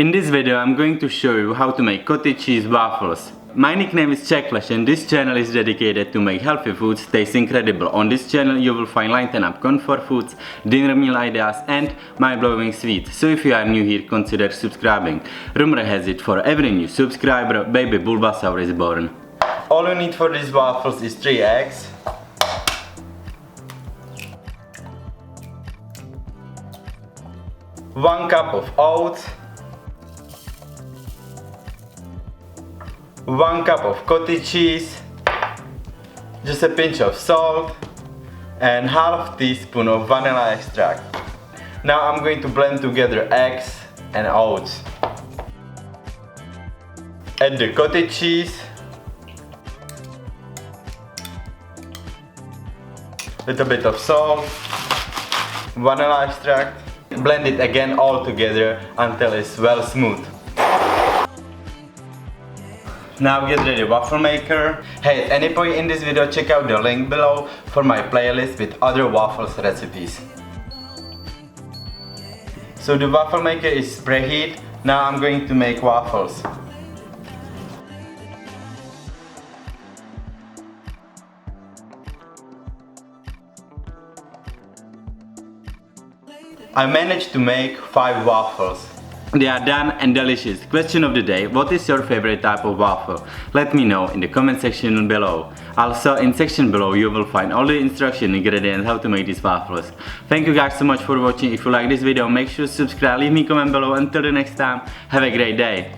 In this video I'm going to show you how to make cottage cheese waffles. My nickname is CzechFlash and this channel is dedicated to make healthy foods taste incredible. On this channel you will find line up comfort foods, dinner meal ideas and mind-blowing sweets. So if you are new here, consider subscribing. Rumor has it, for every new subscriber, baby Bulbasaur is born. All you need for these waffles is 3 eggs, 1 cup of oats, 1 cup of cottage cheese, just a pinch of salt, and half teaspoon of vanilla extract. Now I'm going to blend together eggs and oats. Add the cottage cheese, little bit of salt, vanilla extract. Blend it again all together until it's well smooth. Now get ready waffle maker. Hey, at any point in this video check out the link below for my playlist with other waffles recipes. So the waffle maker is preheat. Now I'm going to make waffles. I managed to make 5 waffles. They are done and delicious. Question of the day: what is your favorite type of waffle? Let me know in the comment section below. Also in section below you will find all the instruction ingredients how to make these waffles. Thank you guys so much for watching. If you like this video, make sure to subscribe, leave me a comment below. Until the next time, have a great day.